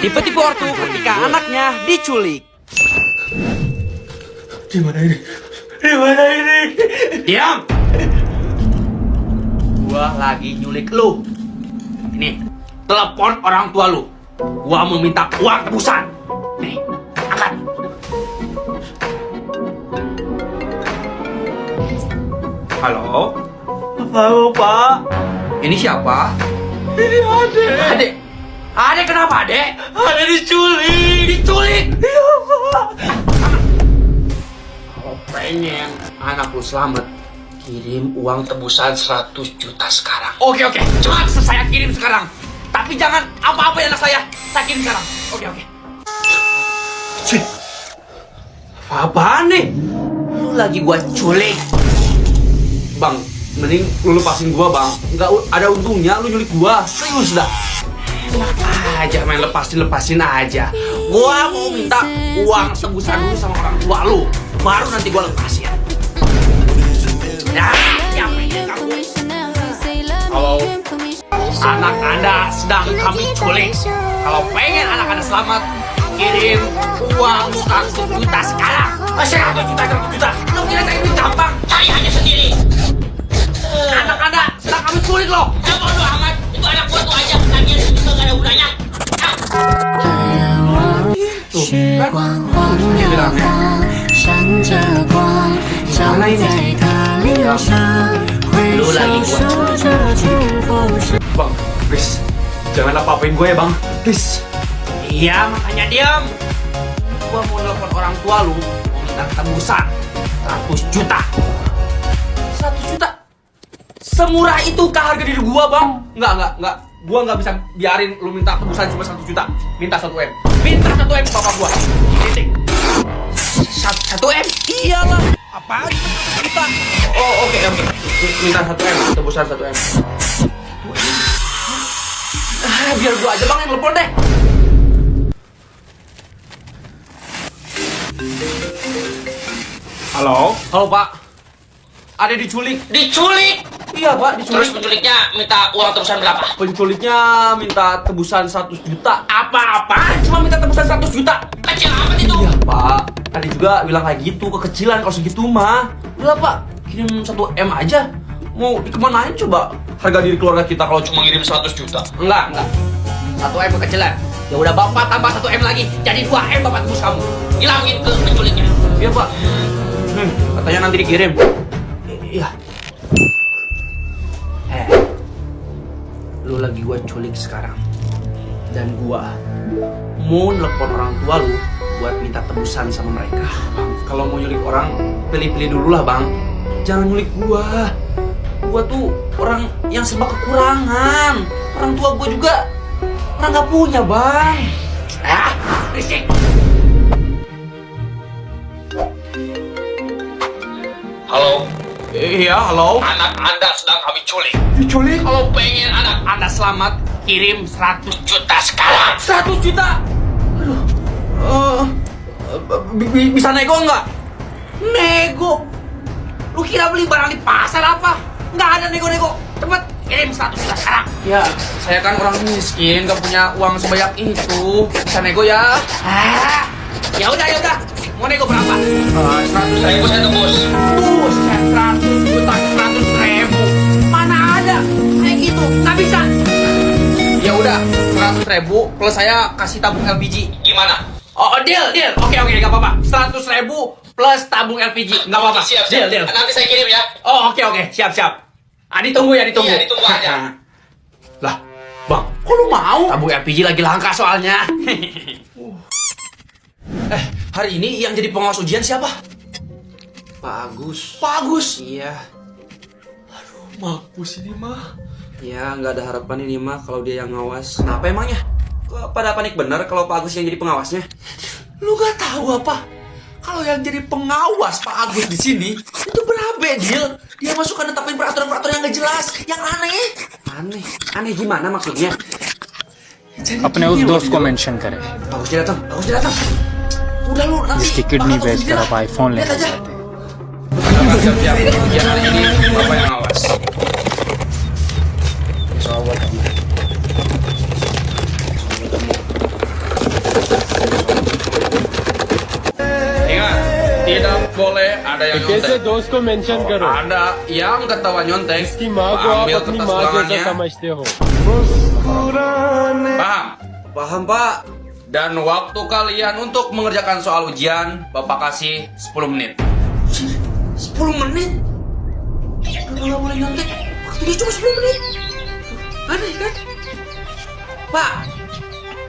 Tipe-tipe ortu ketika anaknya diculik. Di mana ini? Di mana ini? Diam! Gua lagi nyulik lu. Ini, telepon orang tua lu. Gua mau minta uang tebusan. Nih, angkat. Halo? Halo, Pak. Ini siapa? Ini Ade. Ade. Ade kenapa, Ade? Ade diculik. Diculik. Iya, Pak. Kalau pengen anak lu selamat, kirim uang tebusan 100 juta sekarang. Oke, cepat saya kirim sekarang. Tapi jangan apa-apa ya anak saya kirim sekarang. Oke. Cih. Apaan nih? Lu lagi gua culik. Bang, mending lu lepasin gua, Bang. Nggak ada untungnya lu nyulik gua. Serius dah. Enak aja main lepasin aja. Gua mau minta uang tebusan dulu sama orang tua lu. Baru nanti gua lepasin. Nah, yang pengen kamu. Kalau anak Anda sedang kami culik, kalau pengen anak Anda selamat, kirim uang 100 juta sekarang. 100 juta. Lu kira saya ini gampang? Cari aja sendiri. Anak Anda sedang kami culik loh. Ya bodoh amat. Itu anak gua tuh aja. Lagian itu juga gak ada gunanya. Tuh, kan? Dia bilangnya. Mana ini? Lu lagi gua culik. Bang, please. Jangan apa-apain gue ya, Bang. Please. Iya, makanya diam. Gua mau nelfon orang tua lu, mau minta tebusan 100 juta. 100 juta? Semurah itu kah harga diri gua, Bang? Enggak. Gua nggak bisa biarin lu minta tebusan cuma 1 juta. Minta 1 M. Minta 1 M bapak gua. Titik. 1 M? Iyalah. Apaan? 1 juta. Oh, oke. Minta 1 M, tebusan 1 M. Biar gua aja, Bang, yang telepon deh. Halo? Halo, Pak. Ada diculik. Diculik? Iya, Pak, diculik. Terus penculiknya minta uang tebusan berapa? Penculiknya minta tebusan 100 juta. Apa-apaan? Cuma minta tebusan 100 juta. Kecil amat itu. Iya, Pak. Tadi juga bilang kayak gitu, kekecilan kalau segitu mah. Udah, Pak. Kirim 1 M aja. Mau dikemanain coba harga diri keluarga kita kalau cuma Mengirim 100 juta. Enggak. 1 M kekecilan. Ya udah, Bapak tambah 1 M lagi. Jadi 2 M Bapak tebus kamu. Hilangin ke penculiknya. Iya, Pak. Katanya nanti dikirim. Iya. Lu lagi gua culik sekarang. Dan gua mau nelpon orang tua lu buat minta tebusan sama mereka. Bang, kalau mau nyulik orang, pilih-pilih dulu lah, Bang. Jangan nyulik gua. Gua tuh orang yang serba kekurangan. Orang tua gua juga orang nggak punya, Bang. Berisik. Halo, Iya, halo. anak Anda sedang kami culik. Diculik? Kalau pengen anak Anda selamat, kirim 100 juta sekarang. 100 juta? Aduh. Bisa nego nggak? Nego? Lu kira beli barang di pasar apa? Nggak ada nego-nego. Cepet, kirim 100 juta sekarang. Ya, saya kan orang miskin, nggak punya uang sebanyak itu. Bisa nego ya? Ya udah. Mau nego berapa? 100 Ribu saya tebus. Buset, 100 juta, 100 ribu. Mana ada kayak gitu? Nggak bisa. Ya udah, 100 ribu plus saya kasih tabung LPG. Gimana? Oh, deal. Oke, nggak apa-apa. 100 ribu plus tabung LPG. Nggak apa-apa. Siap. Deal. Nanti saya kirim ya. Oh, oke. Siap. Ditunggu ya. Iya, ditunggu aja. Lah, Bang, kok lu mau? Tabung LPG lagi langka soalnya. Hari ini yang jadi pengawas ujian siapa? Pak Agus. Iya. Aduh, mampus ini mah. Ya, nggak ada harapan ini mah kalau dia yang ngawas. Kenapa emangnya? Kok pada panik bener kalau Pak Agus yang jadi pengawasnya? Lu gak tahu apa? Kalau yang jadi pengawas Pak Agus di sini itu berabe, Dil. Dia masuk ke netapin peraturan-peraturan yang gak jelas, yang aneh. Aneh gimana maksudnya? अपने उस दोस्त को मेंशन करें Bagus dia datang. Udah lu nanti जिसकी kidney bakal बेच कर tahu आप iPhone sendiri lah. लेना Lihat aja. चाहते हैं Siap. Ujian hari ini Bapak yang ngawas. Soal buat kamu. Tidak boleh ada yang कैसे nyontek. दोस्त को मेंशन करो Ada yang ketawa nyontek, इसकी माँ को आप ambil अपनी kertas माँ जैसा ulangannya. समझते हो Paham? Paham, Pak. Dan waktu kalian untuk mengerjakan soal ujian, Bapak kasih 10 menit. 10 menit? Udah nggak boleh nyontek. Waktunya cuma 10 menit. Aneh kan? Pak,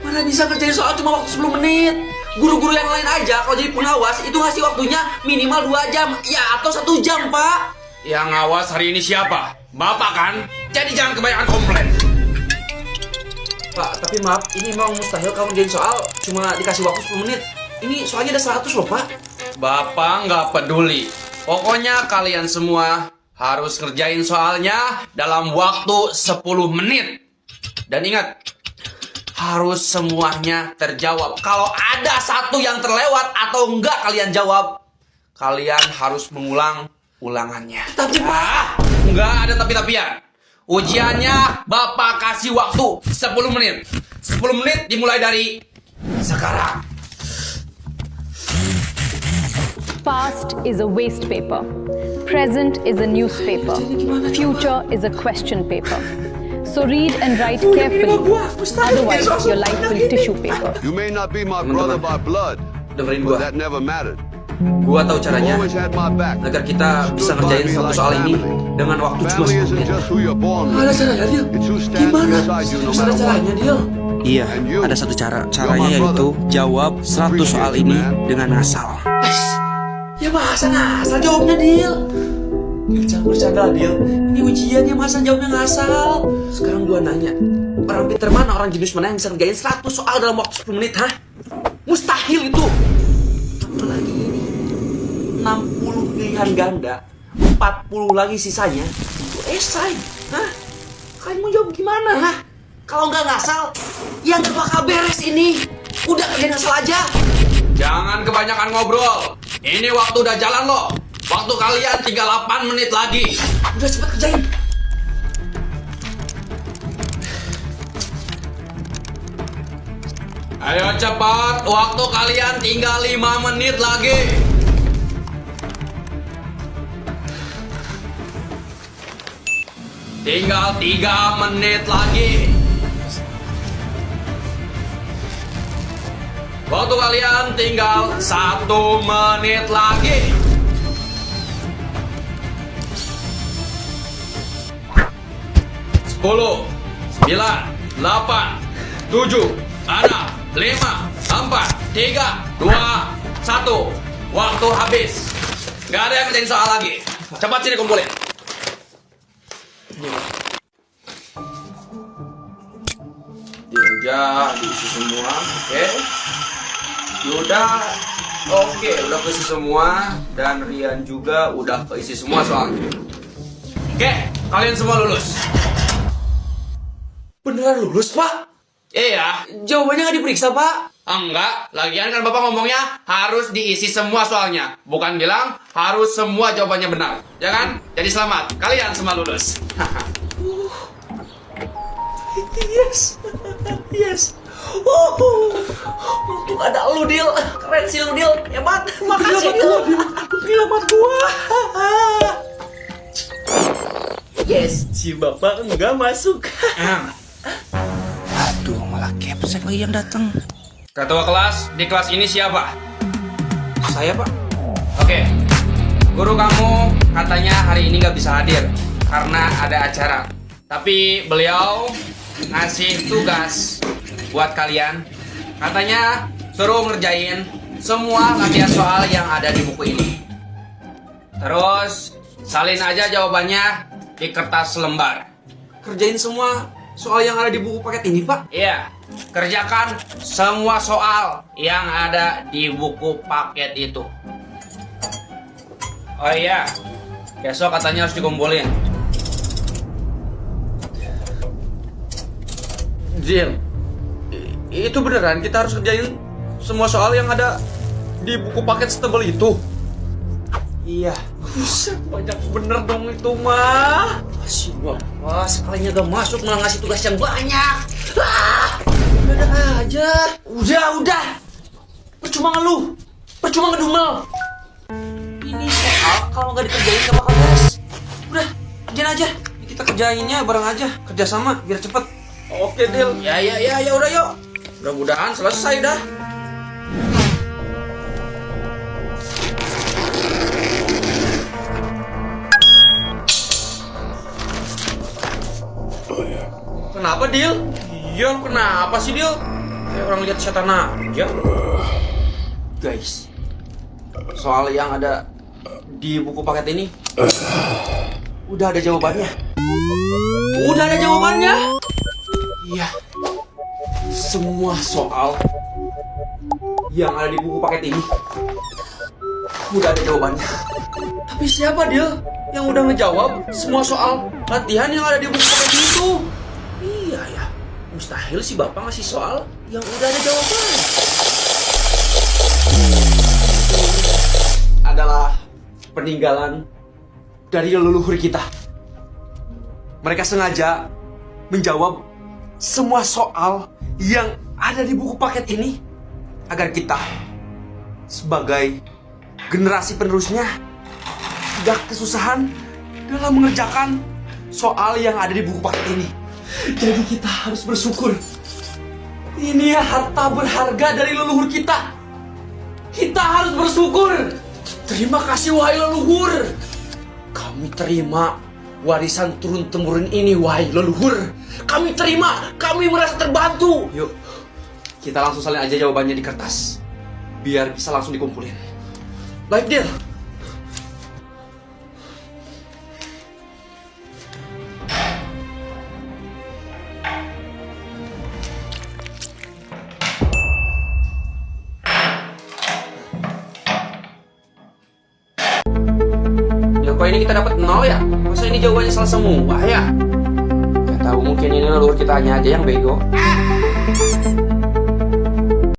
mana bisa kerjain soal cuma waktu 10 menit? Guru-guru yang lain aja kalau jadi pengawas itu ngasih waktunya minimal 2 jam. Ya, atau 1 jam, Pak. Yang ngawas hari ini siapa? Bapak kan? Jadi jangan kebanyakan komplain. Pak, tapi maaf, ini memang mustahil kamu ngerjain soal cuma dikasih waktu 10 menit. Ini soalnya ada 100 loh, Pak. Bapak nggak peduli. Pokoknya kalian semua harus ngerjain soalnya dalam waktu 10 menit. Dan ingat, harus semuanya terjawab. Kalau ada satu yang terlewat atau enggak kalian jawab, kalian harus mengulang ulangannya. Tapi, Pak, Nggak ada tapi-tapian. Ujiannya Bapak kasih waktu 10 menit. 10 menit dimulai dari sekarang. Past is a waste paper. Present is a newspaper. Future is a question paper. So read and write carefully. Otherwise, your life will tissue paper. You may not be my brother by blood, dengerin but gua. that never mattered. Gua tahu You caranya always had my back. agar kita bisa Stood by ngerjain me satu like soal ini family. dengan waktu cuma Family 10 isn't menit. just who you're born Ada with. caranya, Dil. It's who stands Gimana? beside you no Ada matter caranya, what. Dil. Iya, And you, ada satu cara. you're Caranya my yaitu brother. jawab 100 soal ini dengan ngasal. Ya masa ngasal jawabnya, Dil? Dil, jangan bercanda, Dil. Ini ujiannya masa jawabnya ngasal. Sekarang gua nanya, orang pinter mana, orang jenius mana yang bisa ngerjain 100 soal dalam waktu 10 menit, hah? Mustahil itu. Apalagi ini 60 pilihan ganda, 40 lagi sisanya itu esai. Hah? Kalian mau jawab gimana, hah? Kalau nggak ngasal, ya nggak bakal beres ini. Udah kerjain ngasal aja. Jangan kebanyakan ngobrol. Ini waktu udah jalan loh. Waktu kalian tinggal 8 menit lagi. Udah cepet kerjain. Ayo cepat, waktu kalian tinggal 5 menit lagi. Tinggal 3 menit lagi. Waktu kalian tinggal 1 menit lagi. Sepuluh, 9, 8, 7, 6, 5, 4, 3, 2, 1. Waktu habis. Gak ada yang ngerjain soal lagi. Cepat sini kumpulin. Dia aja diisi semua, oke. Yuda, oke, udah keisi semua. Dan Rian juga udah keisi semua soalnya. Oke, kalian semua lulus. Beneran lulus, Pak? Iya. Jawabannya nggak diperiksa, Pak? Enggak, lagian kan Bapak ngomongnya harus diisi semua soalnya. Bukan bilang harus semua jawabannya benar. Ya kan? Jadi selamat, kalian semua lulus. Yes. Yes. Untuk ada lu, Dil. Keren sih lu, Dil. Hebat. Makasih, Dil. Selamat gua. Yes, si Bapak enggak masuk. Aduh, malah capsek lagi yang datang. Ketua kelas, di kelas ini siapa? Saya, Pak. Oke, guru kamu katanya hari ini nggak bisa hadir karena ada acara. Tapi beliau ngasih tugas buat kalian. Katanya suruh ngerjain semua latihan soal yang ada di buku ini. Terus salin aja jawabannya di kertas lembar. Kerjain semua soal yang ada di buku paket ini, Pak. Iya, kerjakan semua soal yang ada di buku paket itu. Oh iya, besok katanya harus dikumpulin. Dil, itu beneran kita harus kerjain semua soal yang ada di buku paket setebal itu? Iya. Buset, banyak bener dong itu mah. Si Bapak sekalinya gak masuk malah ngasih tugas yang banyak. Ada aja. Udah. Percuma ngeluh. Percuma ngedumel. soal kalau nggak dikerjain nggak bakal beres. Udah, kerjain aja. Kita kerjainnya bareng aja, kerjasama biar cepet. Oke, Dil. Ya udah yuk. Mudah-mudahan selesai dah. Kenapa, Dil? Iya, kenapa sih Dil? Kayak orang lihat setan aja. Guys, soal yang ada di buku paket ini udah ada jawabannya. Udah ada jawabannya. Iya. Semua soal yang ada di buku paket ini udah ada jawabannya. Tapi siapa Dil yang udah ngejawab semua soal latihan yang ada di buku paket itu? Iya ya, mustahil sih Bapak ngasih soal yang udah ada jawabannya. Adalah peninggalan dari leluhur kita. Mereka sengaja menjawab semua soal yang ada di buku paket ini agar kita sebagai generasi penerusnya tidak kesusahan dalam mengerjakan soal yang ada di buku paket ini. Jadi kita harus bersyukur. Ini harta berharga dari leluhur kita. Kita harus bersyukur. Terima kasih wahai leluhur. Kami terima warisan turun-temurun ini wahai leluhur. Kami terima, kami merasa terbantu. Yuk, kita langsung salin aja jawabannya di kertas biar bisa langsung dikumpulin. Baik, Deal. Kok ini kita dapat 0 ya? Masa ini jawabannya salah semua ya? Gak tahu, mungkin ini leluhur kita aja yang bego.